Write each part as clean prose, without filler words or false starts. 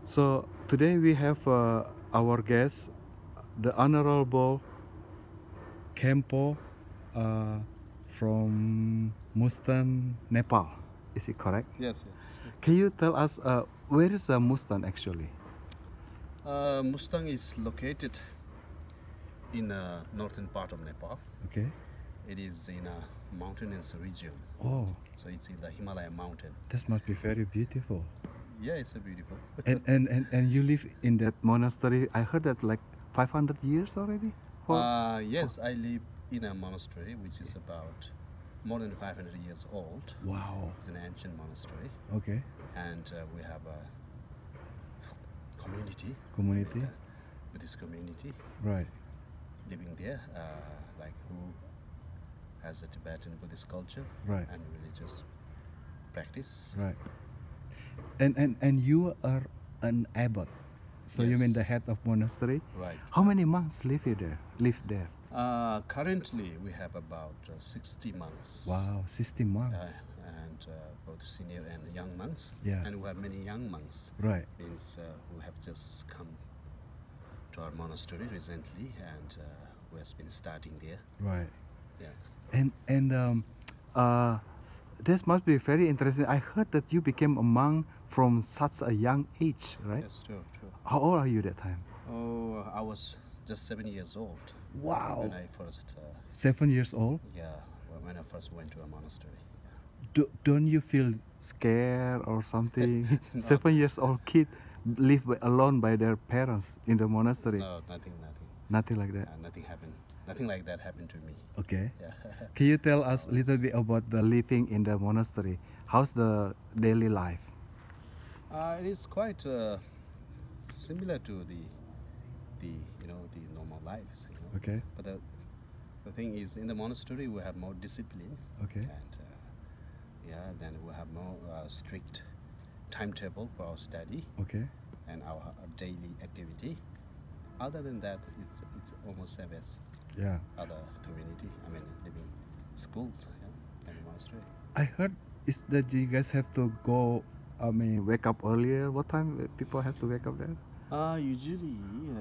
So today we have our guest, the Honorable Khenpo from Mustan, Nepal. Is it correct? Yes, yes. Can you tell us where is Mustan actually? Mustang is located in the northern part of Nepal. Okay. It is in a mountainous region, Oh, so it's in the Himalaya mountain. this must be very beautiful. Yeah, it's a beautiful. And you live in that monastery. I heard that like 500 years already. Yes, I live in a monastery which is about more than 500 years old. Wow. It's an ancient monastery, Okay. and we have a community, Community. Buddhist community Right. living there, like who has a Tibetan Buddhist culture Right. and religious practice. Right. And you are an abbot. So you mean the Yes. head of monastery? Right. How many monks live there? Live there? Currently, we have about 60 monks. Wow, 60 monks. And both senior and young monks. Yeah. And we have many young monks. Right. Means who have just come to our monastery recently, and who has been studying there. Right. Yeah. And this must be very interesting. I heard that you became a monk from such a young age, right? Yes, true. How old are you that time? Oh, I was just 7 years old Wow. when I first. 7 years old? Yeah, when I first went to a monastery. Don't you feel scared or something? No. 7 years old kid live alone by their parents in the monastery. No, nothing. Nothing like that. Nothing happened. Nothing like that happened to me. Okay. Yeah. Can you tell us a little bit about the living in the monastery? How's the daily life? It is quite similar to the normal lives. Okay. But the thing is, in the monastery we have more discipline. Okay. And then we have more strict timetable for our study Okay. and our daily activity. Other than that, it's almost same as Yeah. other community. I mean, living schools, and monastery. I heard is that you guys have to go. I mean, wake up earlier. What time people have to wake up there? Usually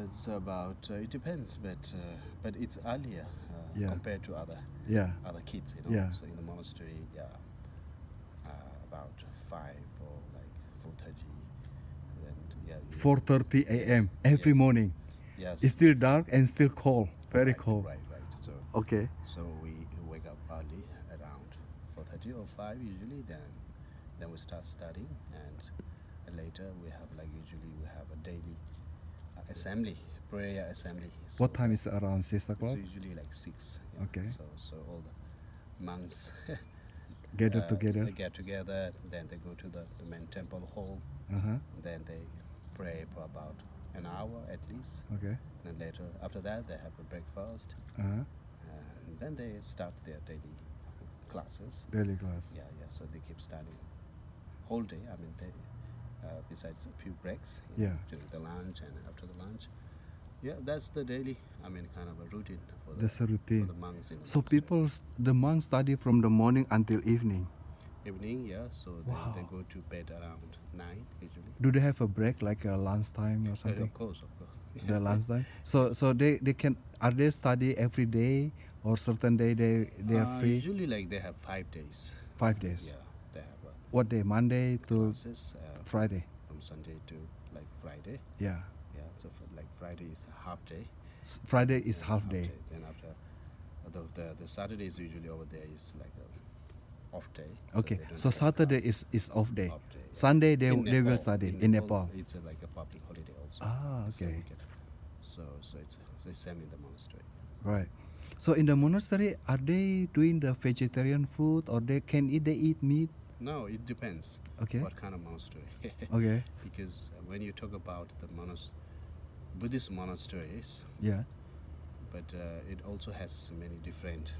it's about. It depends, but it's earlier Yeah. compared to other Yeah. kids. Yeah. So in the monastery, about 5 or like 4:30. Then 4:30 a.m. every Yes. morning. Yes. It's still dark and still cold. Very Right, cold. Right. So Okay. we wake up early around 4:30 or 5 usually. Then we start studying, and later we have usually we have a daily assembly, prayer assembly. So What time is it? Around 6 It's o'clock? usually like 6. Okay. So all the monks Gather together. They get together. Then they go to the main temple hall. Uh-huh. Then they pray for about an hour at least. Okay. Then later, after that, they have a breakfast. Uh-huh. And then they start their daily classes. Daily class. Yeah. So they keep studying whole day. I mean, they besides a few breaks. Yeah. During the lunch and after the lunch. Yeah, that's the daily. I mean, kind of a routine for That's a routine. for the monks in the So monastery. the monks study from the morning until evening. Evening, yeah. So Wow. they go to bed around 9 usually. Do they have a break like a lunchtime or something? Of course. The lunchtime. So they can are they study every day or certain day they are free? Usually, they have 5 days. 5 days. Yeah, they have What day? Monday to classes Friday. from Sunday to Friday. Yeah. Yeah, so Friday is half day. Friday is Yeah, half day. Then after the Saturdays usually over there is like a off day. Okay. they don't So have Saturday class. is off day. Off day, yeah. Sunday they In will Nepal. study in Nepal. It's like a public holiday also. Ah, okay. So it's the same in the monastery. Right. So in the monastery, are they doing the vegetarian food or they eat meat? No, it depends. Okay. What kind of monastery? Okay. Because when you talk about the Buddhist monasteries, Yeah. but it also has many different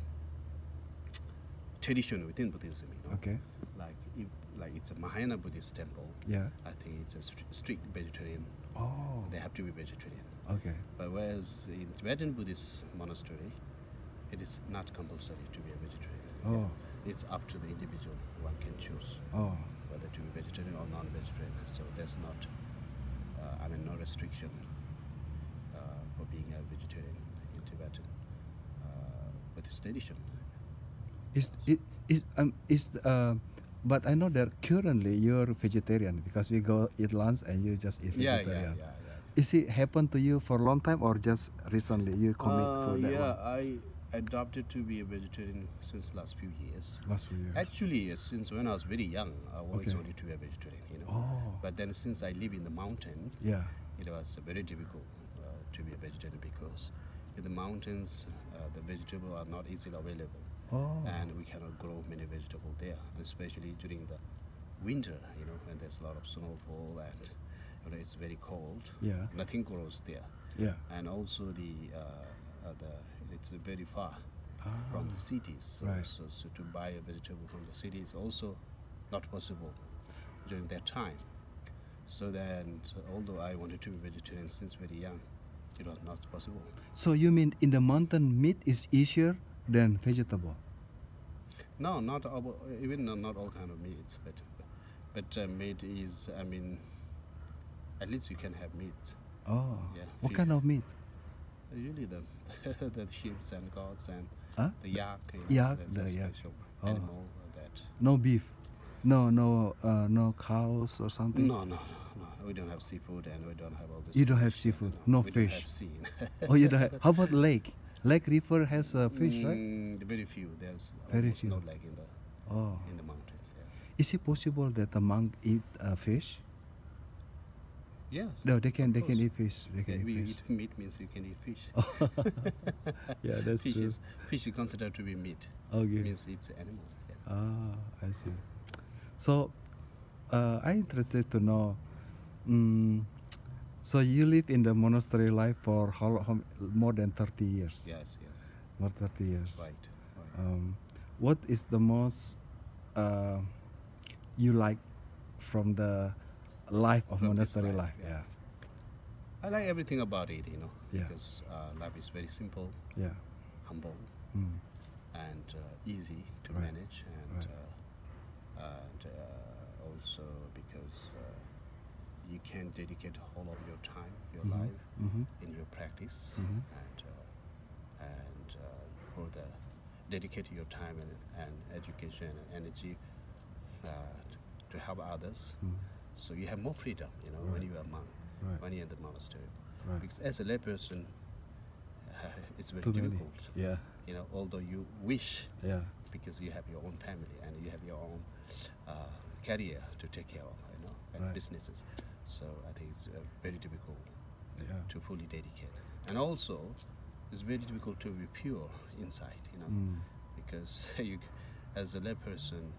tradition within Buddhism. Okay. Like it's a Mahayana Buddhist temple. Yeah. I think it's a strict vegetarian. Oh. They have to be vegetarian. Okay. But whereas in Tibetan Buddhist monastery, it is not compulsory to be a vegetarian. Oh. It's up to the individual. One can choose Oh. whether to be vegetarian or non-vegetarian. So there's not I mean, no restriction for being a vegetarian in Tibetan Buddhist tradition. But I know that currently you're vegetarian because we go eat lunch and you just eat Yeah, vegetarian. yeah. Is it happened to you for a long time or just recently you commit for that Yeah, one? I adopted to be a vegetarian since last few years. Last few years. Actually, since when I was very young, I always Okay. wanted to be a vegetarian, you know. Oh. But then since I live in the mountain, Yeah. it was very difficult to be a vegetarian because in the mountains, the vegetables are not easily available. Oh. And we cannot grow many vegetables there, especially during the winter, you know, when there's a lot of snowfall and you know, it's very cold. Yeah. Nothing grows there. Yeah. And also it's very far from the cities. So, Right. so to buy a vegetable from the city is also not possible during that time. So then, although I wanted to be vegetarian since very young, it was not possible. So you mean in the mountain meat is easier than vegetable? No, not all kind of meats, but meat is, I mean, at least you can have meat. Oh. Yeah, What fish. kind of meat? Usually the the sheep and goats and Huh? the yak. Yak, that's the a yak. special Oh. animal that. No beef. No cows or something. No. We don't have seafood and we don't have all this. You don't have fish. seafood, no we fish. Don't have sea. Oh, you don't have. How about lake? Lake river has fish, right? Very few. There's Very almost few. no lake Oh. in the mountains. Yeah. Is it possible that a monk eat fish? Yes. No, they can of course. eat fish. They can We eat eat fish. meat means you can eat fish. Yeah, that's fish true. Fish is considered to be meat. Okay. Means it's animal. Yeah. Ah, I see. So, I'm interested to know. So you live in the monastery life for how more than 30 years? Yes. More 30 years. Right. What is the most you like from the life of From this monastery life, life? yeah. I like everything about it, you know, Yeah. because life is very simple, Yeah. humble, Mm. and easy to Right. manage, and also because you can dedicate whole of your time, your Mhm. life, Mhm. in your practice, Mhm. and for the dedicate your time and education and energy to help others. Mm. So you have more freedom, you know, when Right. you are a monk, Right. when you're in the monastery. Right. Because as a layperson, it's very Too many. difficult. Yeah. You know, although you wish, Yeah. because you have your own family and you have your own career to take care of, you know, and Right. businesses. So I think it's very difficult Yeah. to fully dedicate. And also, it's very difficult to be pure inside, you know, Mm. because you, as a layperson,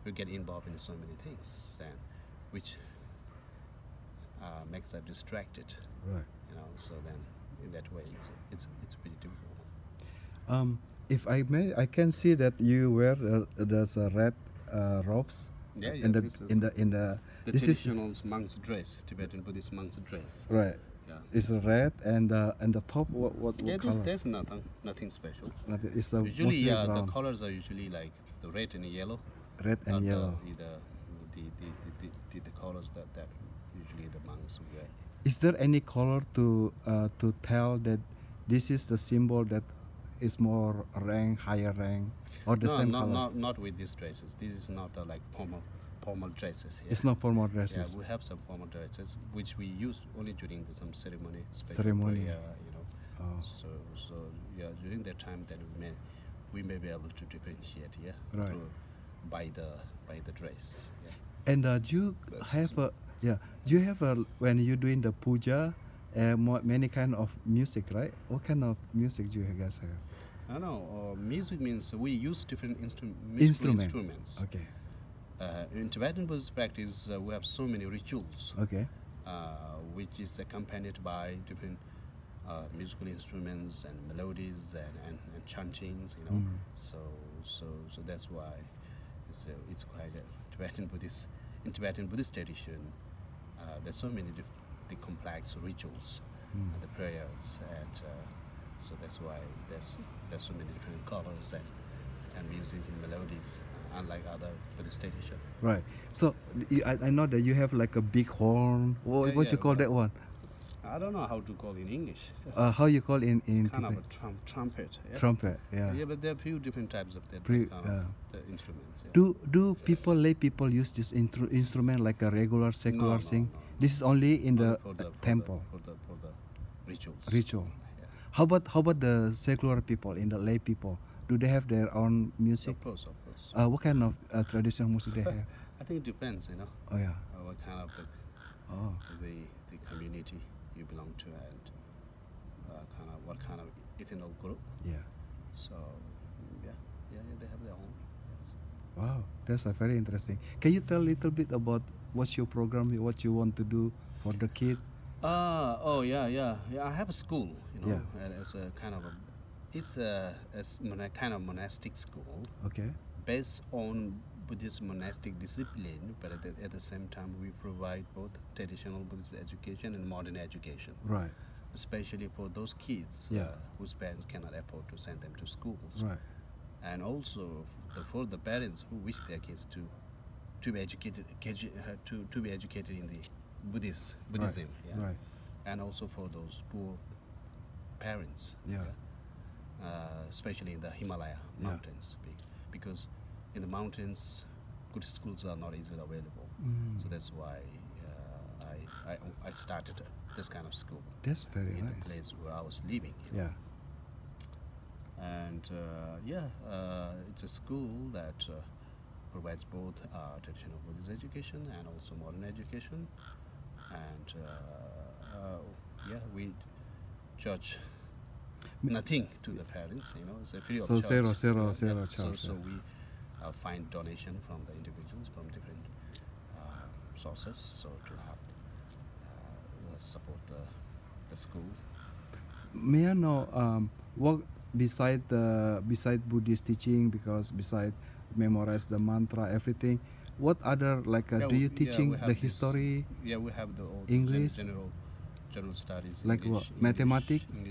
you get involved in so many things, then, which makes us distracted, Right. you know. So then, in that way, it's pretty difficult. If I may, I can see that you wear there's red robes. Yeah, In the this is in the the this is traditional monk's dress, Tibetan Buddhist monk's dress. right. Yeah. It's red and the top what Yeah, color? there's nothing special. It's Usually, mostly the brown. colors are usually like the red and the yellow. Red and not yellow. The colors that usually the monks wear. Is there any color to tell that this is the symbol that is more rank, higher rank, or the same color? Not with these dresses. This is not like formal dresses here. It's not formal Yeah, dresses. we have some formal dresses which we use only during some ceremony, special Ceremony. prayer, you know. Oh. So yeah, during that time, then we may be able to differentiate, yeah, Right. through, by the dress. Yeah. And do you have a Do you have a when you're doing the puja, many kind of music, right? What kind of music do you guys have? I know. Music means we use different musical instruments. Okay. In Tibetan Buddhist practice, we have so many rituals, Okay. which is accompanied by different musical instruments and melodies and chantings, you know. Mm. So that's why it's quite a Tibetan Buddhist. In Tibetan Buddhist tradition, there's so many the complex rituals, the prayers, and so that's why there's so many different colors and music and melodies unlike other Buddhist tradition. Right. So I know that you have like a big horn. What, Yeah, what yeah, you call well, that one? I don't know how to call in English. How you call in It's kind of Tibet? a trumpet. Yeah? Trumpet. Yeah. Yeah, but there are a few different types of that Pre- kind of the instruments. Yeah. Do people, lay people use this instrument like a regular secular thing? no. This is only in Only the temple for the rituals. ritual. Yeah. How about the secular people, in the lay people? Do they have their own music? Of course, of course. What kind of traditional music they have? I think it depends, you know, Oh yeah. what kind of Oh. the community you belong to, and kind of what kind of ethnic group. Yeah. So yeah, they have their own. Yes. Wow, that's very interesting. Can you tell a little bit about what's your program, what you want to do for the kid? Yeah. I have a school, you know, Yeah. and it's a kind of kind of monastic school Okay. based on Buddhist monastic discipline, but at the same time we provide both traditional Buddhist education and modern education, Right. especially for those kids Yeah. whose parents cannot afford to send them to schools, Right. and also for the parents who wish their kids to be educated to be educated in the Buddhism, yeah? Right. And also for those poor parents, Yeah. Especially in the Himalaya Yeah. mountains, because in the mountains good schools are not easily available. Mm. So that's why I started this kind of school That's very in the nice. place where I was living, you know. Yeah. And it's a school that provides both traditional Buddhist education and also modern education. And we charge nothing to the parents, you know, it's a free of So charge. zero Yeah. charge. So we find donation from the individuals from different sources, so to have support the school. May I know what beside Buddhist teaching, because beside memorize the mantra, everything, what other like do you teaching we have the this- history? Yeah, we have the all English? general studies, Like English, what? Mathematics? English